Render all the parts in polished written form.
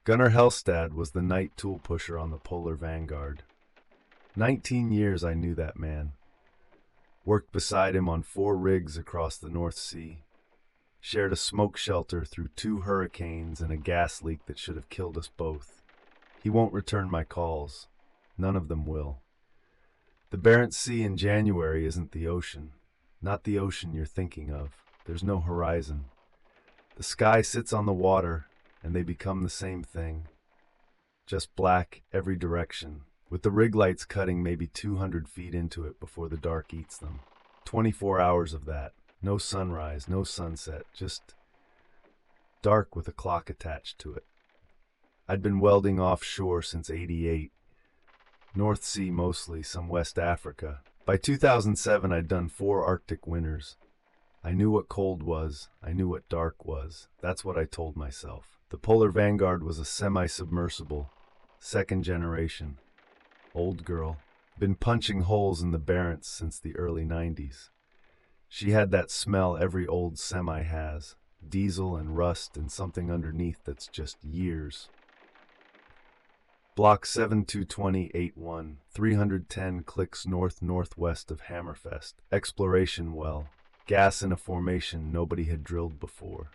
Gunnar Helstad was the night tool pusher on the Polar Vanguard. 19 years I knew that man. Worked beside him on 4 rigs across the North Sea. Shared a smoke shelter through 2 hurricanes and a gas leak that should have killed us both. He won't return my calls. None of them will. The Barents Sea in January isn't the ocean. Not the ocean you're thinking of. There's no horizon. The sky sits on the water, and they become the same thing. Just black every direction, with the rig lights cutting maybe 200 feet into it before the dark eats them. 24 hours of that. No sunrise, no sunset, just dark with a clock attached to it. I'd been welding offshore since '88. North Sea mostly, some West Africa. By 2007, I'd done 4 Arctic winters. I knew what cold was. I knew what dark was. That's what I told myself. The Polar Vanguard was a semi-submersible, second generation. Old girl. Been punching holes in the Barents since the early 90s. She had that smell every old semi has. Diesel and rust and something underneath that's just years. Block 722081, 310 clicks north-northwest of Hammerfest. Exploration well. Gas in a formation nobody had drilled before.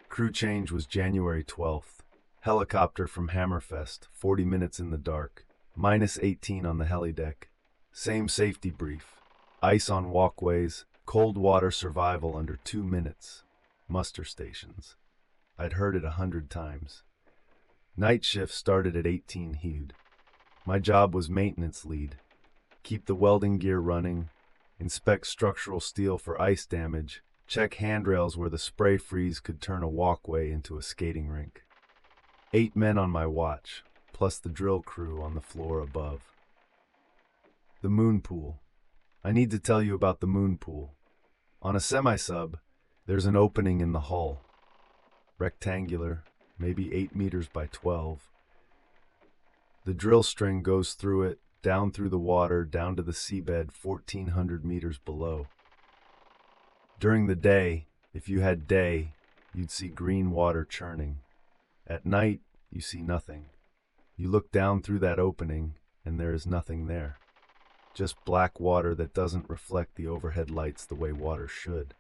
Crew change was January 12th. Helicopter from Hammerfest, 40 minutes in the dark. -18 on the helideck. Same safety brief. Ice on walkways, cold water survival under 2 minutes. Muster stations. I'd heard it 100 times. Night shift started at 18 Hewed. My job was maintenance lead. Keep the welding gear running, inspect structural steel for ice damage, check handrails where the spray freeze could turn a walkway into a skating rink. 8 men on my watch, plus the drill crew on the floor above. The moon pool. I need to tell you about the moon pool. On a semi-sub, there's an opening in the hull. Rectangular, maybe 8 meters by 12. The drill string goes through it, down through the water, down to the seabed 1,400 meters below. During the day, if you had day, you'd see green water churning. At night, you see nothing. You look down through that opening, and there is nothing there. Just black water that doesn't reflect the overhead lights the way water should.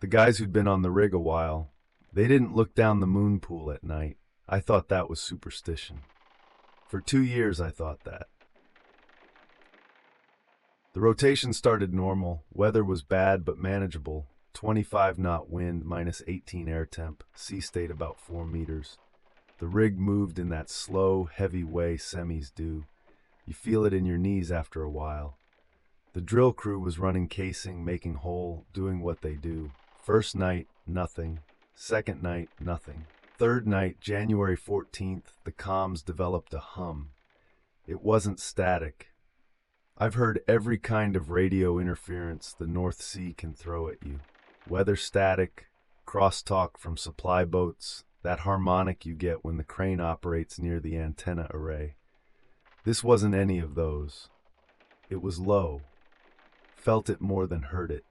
The guys who'd been on the rig a while, they didn't look down the moon pool at night. I thought that was superstition. For 2 years, I thought that. The rotation started normal. Weather was bad but manageable. 25-knot wind, -18 air temp. Sea state about 4 meters. The rig moved in that slow, heavy way semis do. You feel it in your knees after a while. The drill crew was running casing, making hole, doing what they do. First night, nothing. Second night, nothing. Third night, January 14th, the comms developed a hum. It wasn't static. I've heard every kind of radio interference the North Sea can throw at you. Weather static, crosstalk from supply boats, that harmonic you get when the crane operates near the antenna array. This wasn't any of those. It was low. Felt it more than heard it.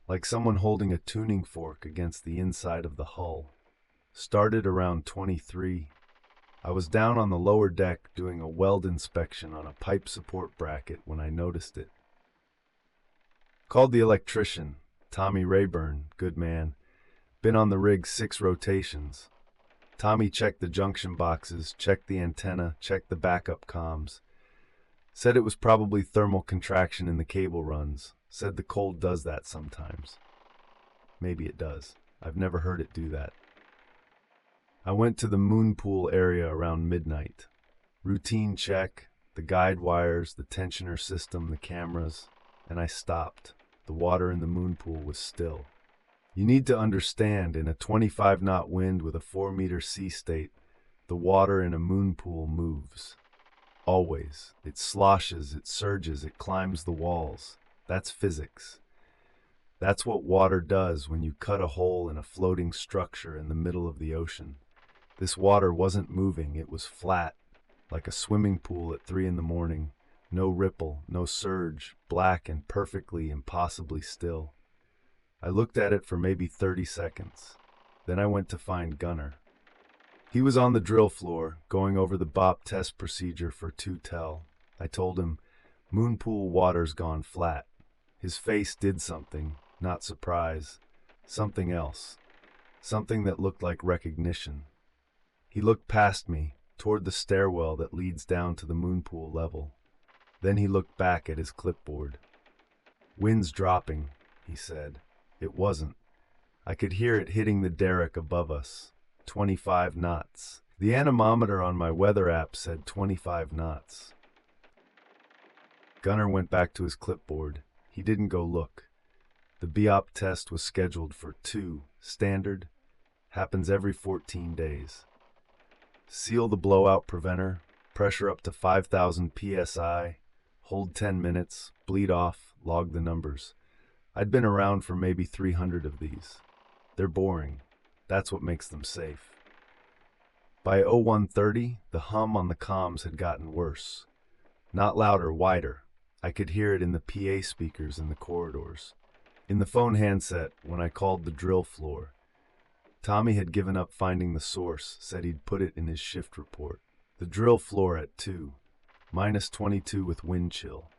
Like someone holding a tuning fork against the inside of the hull. Started around 23. I was down on the lower deck doing a weld inspection on a pipe support bracket when I noticed it. Called the electrician, Tommy Rayburn, good man. Been on the rig 6 rotations. Tommy checked the junction boxes, checked the antenna, checked the backup comms. Said it was probably thermal contraction in the cable runs. Said the cold does that sometimes. Maybe it does. I've never heard it do that. I went to the moon pool area around midnight. Routine check, the guide wires, the tensioner system, the cameras, and I stopped. The water in the moon pool was still. You need to understand, in a 25-knot wind with a 4-meter sea state, the water in a moon pool moves. Always. It sloshes, it surges, it climbs the walls. That's physics. That's what water does when you cut a hole in a floating structure in the middle of the ocean. This water wasn't moving, it was flat, like a swimming pool at 3 in the morning. No ripple, no surge, black and perfectly, impossibly still. I looked at it for maybe 30 seconds. Then I went to find Gunnar. He was on the drill floor, going over the BOP test procedure for 2-tel. I told him, moon pool water's gone flat. His face did something, not surprise. Something else. Something that looked like recognition. He looked past me, toward the stairwell that leads down to the moon pool level. Then he looked back at his clipboard. Wind's dropping, he said. It wasn't. I could hear it hitting the derrick above us. 25 knots. The anemometer on my weather app said 25 knots. Gunnar went back to his clipboard. He didn't go look. The BOP test was scheduled for 2, standard. Happens every 14 days. Seal the blowout preventer, pressure up to 5,000 psi, hold 10 minutes, bleed off, log the numbers. I'd been around for maybe 300 of these. They're boring. That's what makes them safe. By 0130, the hum on the comms had gotten worse. Not louder, wider. I could hear it in the PA speakers in the corridors. In the phone handset, when I called the drill floor, Tommy had given up finding the source, said he'd put it in his shift report. The drill floor at 2, -22 with wind chill.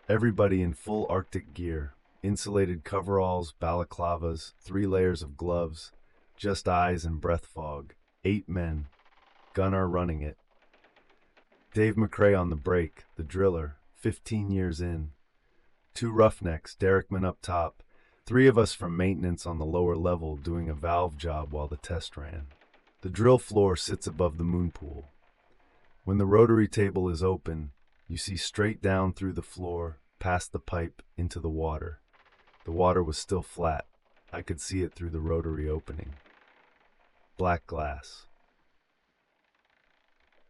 Everybody in full Arctic gear, insulated coveralls, balaclavas, 3 layers of gloves, just eyes and breath fog. 8 men. Gunnar running it. Dave McRae on the brake, the driller, 15 years in. 2 roughnecks, derrickmen up top, 3 of us from maintenance on the lower level doing a valve job while the test ran. The drill floor sits above the moon pool. When the rotary table is open, you see straight down through the floor, past the pipe, into the water. The water was still flat. I could see it through the rotary opening. Black glass.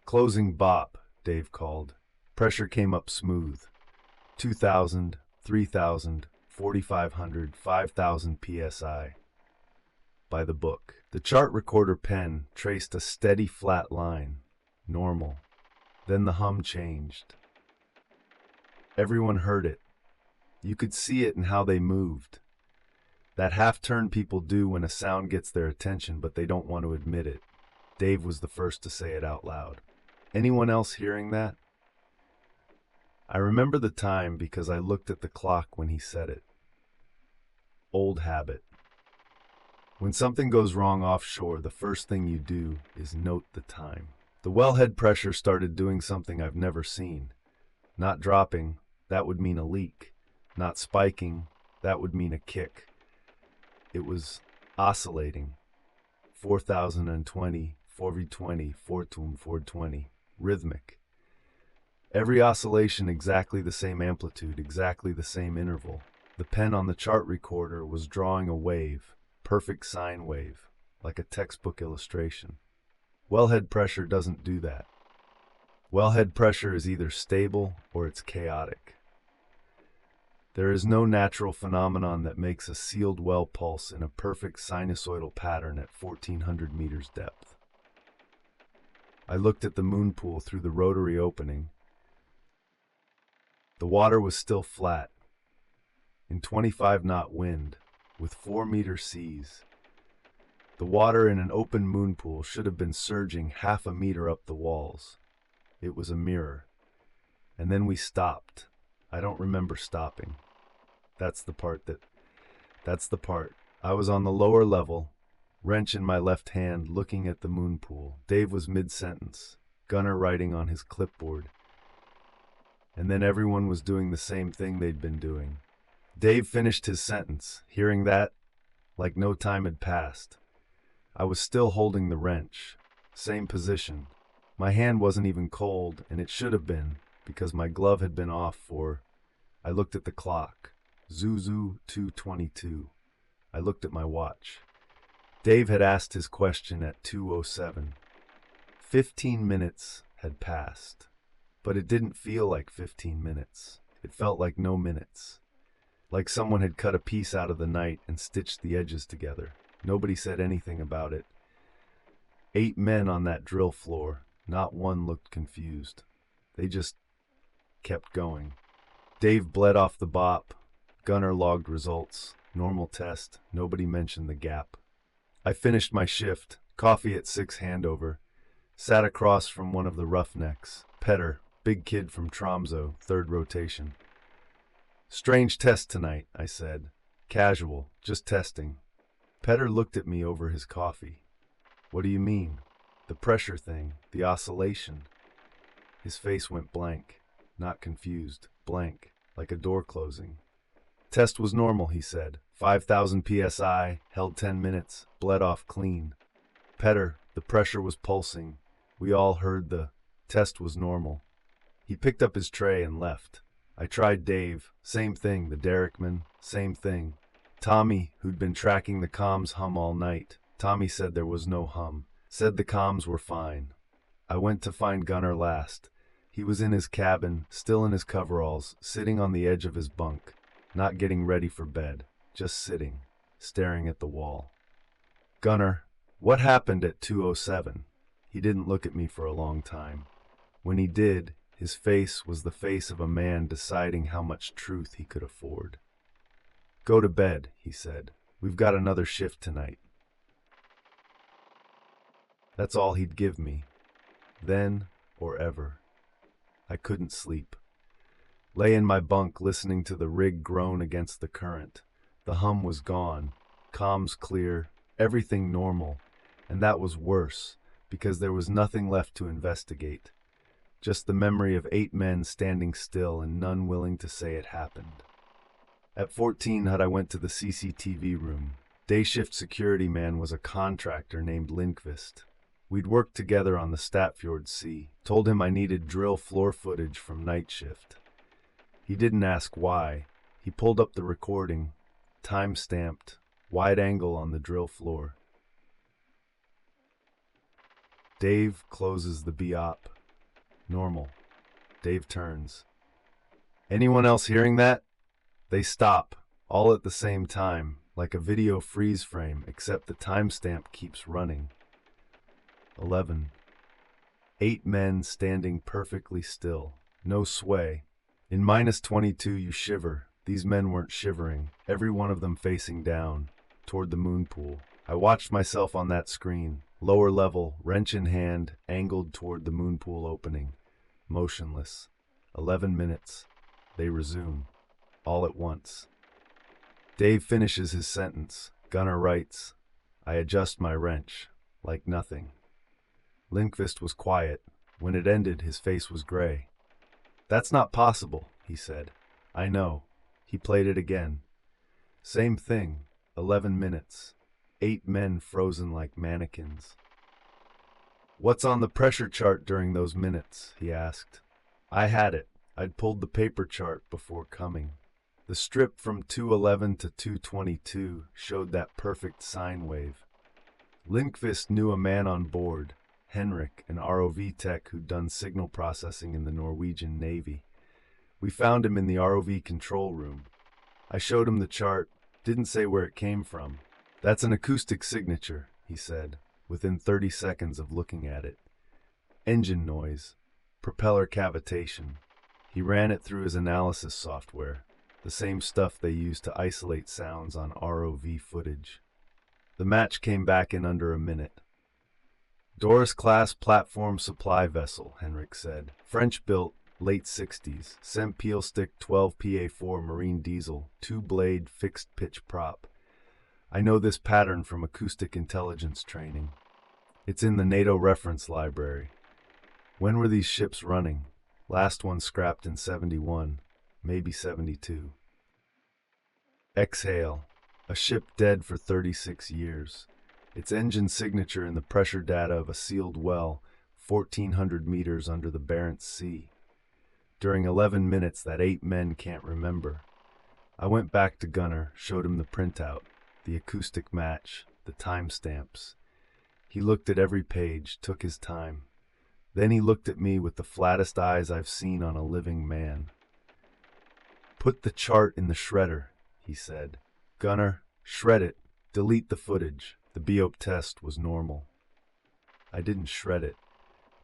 Closing BOP, Dave called. Pressure came up smooth. 2,000, 3,000, 4,500, 5,000 psi. By the book. The chart recorder pen traced a steady flat line. Normal. Then the hum changed. Everyone heard it. You could see it in how they moved. That half-turn people do when a sound gets their attention, but they don't want to admit it. Dave was the first to say it out loud. Anyone else hearing that? I remember the time because I looked at the clock when he said it. Old habit. When something goes wrong offshore, the first thing you do is note the time. The wellhead pressure started doing something I've never seen. Not dropping, that would mean a leak. Not spiking, that would mean a kick. It was oscillating. 4,020, 4v20, 420, rhythmic. Every oscillation exactly the same amplitude, exactly the same interval. The pen on the chart recorder was drawing a wave, perfect sine wave, like a textbook illustration. Wellhead pressure doesn't do that. Wellhead pressure is either stable or it's chaotic. There is no natural phenomenon that makes a sealed well pulse in a perfect sinusoidal pattern at 1,400 meters depth. I looked at the moon pool through the rotary opening. The water was still flat, in 25-knot wind, with 4-meter seas. The water in an open moon pool should have been surging half a meter up the walls. It was a mirror. And then we stopped. I don't remember stopping. That's the part. I was on the lower level, wrench in my left hand, looking at the moon pool. Dave was mid-sentence, Gunnar writing on his clipboard. And then everyone was doing the same thing they'd been doing. Dave finished his sentence, hearing that, like no time had passed. I was still holding the wrench, same position. My hand wasn't even cold, and it should have been, because my glove had been off for... I looked at the clock. Zuzu 2:22. I looked at my watch. Dave had asked his question at 2:07. 15 minutes had passed, but it didn't feel like 15 minutes. It felt like no minutes. Like someone had cut a piece out of the night and stitched the edges together. Nobody said anything about it. 8 men on that drill floor. Not one looked confused. They just kept going. Dave bled off the BOP. Gunnar logged results. Normal test. Nobody mentioned the gap. I finished my shift, Coffee at 6 handover. Sat across from one of the roughnecks. Petter, big kid from Tromso, third rotation. Strange test tonight, I said. Casual, just testing. Petter looked at me over his coffee. What do you mean? The pressure thing, the oscillation. His face went blank, not confused, blank, like a door closing. Test was normal, he said. 5,000 psi, held 10 minutes, bled off clean. Petter, the pressure was pulsing. We all heard the test was normal. He picked up his tray and left. I tried Dave, same thing, the Derrickman, same thing. Tommy, who'd been tracking the comms hum all night. Tommy said there was no hum, said the comms were fine. I went to find Gunnar last. He was in his cabin, still in his coveralls, sitting on the edge of his bunk, not getting ready for bed, just sitting, staring at the wall. Gunnar, what happened at 2:07? He didn't look at me for a long time. When he did, his face was the face of a man deciding how much truth he could afford. Go to bed, he said. We've got another shift tonight. That's all he'd give me. Then or ever. I couldn't sleep. Lay in my bunk listening to the rig groan against the current. The hum was gone, comms clear, everything normal, and that was worse, because there was nothing left to investigate. Just the memory of 8 men standing still and none willing to say it happened. At 1400 I went to the CCTV room. Day shift security man was a contractor named Lindqvist. We'd worked together on the Statfjord Sea. Told him I needed drill floor footage from night shift. He didn't ask why. He pulled up the recording, time-stamped, wide angle on the drill floor. Dave closes the BOP. Normal. Dave turns. Anyone else hearing that? They stop, all at the same time, like a video freeze frame, except the timestamp keeps running. 11. 8 men standing perfectly still. No sway. In -22 you shiver. These men weren't shivering, every one of them facing down, toward the moon pool. I watched myself on that screen, lower level, wrench in hand, angled toward the moon pool opening. Motionless. 11 minutes. They resume. All at once. Dave finishes his sentence. Gunnar writes. I adjust my wrench. Like nothing. Lindqvist was quiet. When it ended, his face was gray. That's not possible, he said. I know. He played it again. Same thing. 11 minutes. 8 men frozen like mannequins. What's on the pressure chart during those minutes? He asked. I had it. I'd pulled the paper chart before coming. The strip from 211 to 222 showed that perfect sine wave. Lindqvist knew a man on board, Henrik, an ROV tech who'd done signal processing in the Norwegian Navy. We found him in the ROV control room. I showed him the chart, didn't say where it came from. That's an acoustic signature, he said, within 30 seconds of looking at it. Engine noise, propeller cavitation. He ran it through his analysis software, the same stuff they use to isolate sounds on ROV footage. The match came back in under a minute. Doris-class platform supply vessel, Henrik said. French-built, late 60s, Sempeel stick 12 PA4 marine diesel, 2-blade fixed-pitch prop. I know this pattern from acoustic intelligence training. It's in the NATO reference library. When were these ships running? Last one scrapped in 71, maybe 72. Exhale. A ship dead for 36 years. Its engine signature in the pressure data of a sealed well, 1,400 meters under the Barents Sea. During 11 minutes that 8 men can't remember. I went back to Gunnar, showed him the printout, the acoustic match, the timestamps. He looked at every page, took his time. Then he looked at me with the flattest eyes I've seen on a living man. Put the chart in the shredder, he said. Gunnar, shred it. Delete the footage. The BOP test was normal. I didn't shred it.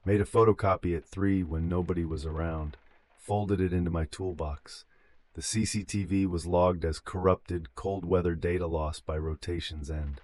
Made a photocopy at 3 when nobody was around. Folded it into my toolbox. The CCTV was logged as corrupted, cold weather data loss by rotation's end.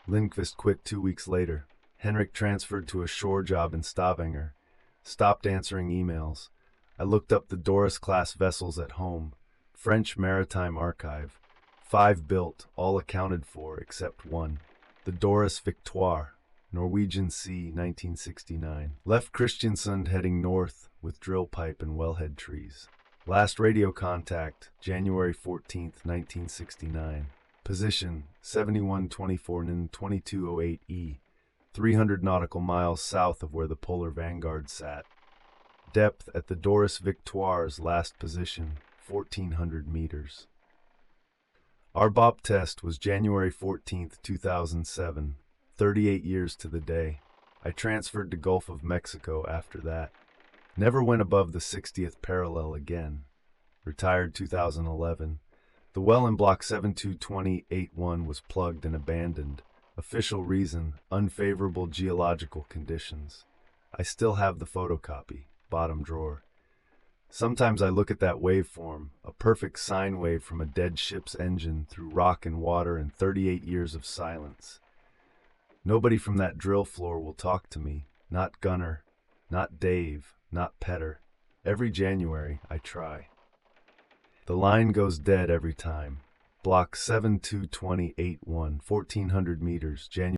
Lindqvist quit 2 weeks later. Henrik transferred to a shore job in Stavanger, stopped answering emails. I looked up the Doris-class vessels at home. French Maritime Archive. 5 built, all accounted for except one. The Doris Victoire, Norwegian Sea, 1969. Left Kristiansund heading north with drill pipe and wellhead trees. Last radio contact, January 14th, 1969. Position, 7124 N 2208 E, 300 nautical miles south of where the Polar Vanguard sat. Depth at the Doris Victoire's last position, 1,400 meters. Our BOP test was January 14th, 2007, 38 years to the day. I transferred to Gulf of Mexico after that. Never went above the 60th parallel again. Retired 2011. The well in Block 722081 was plugged and abandoned. Official reason, unfavorable geological conditions. I still have the photocopy, bottom drawer. Sometimes I look at that waveform, a perfect sine wave from a dead ship's engine through rock and water and 38 years of silence. Nobody from that drill floor will talk to me, not Gunner, not Dave, not Petter. Every January, I try. The line goes dead every time. Block 722081, 1,400 meters, January.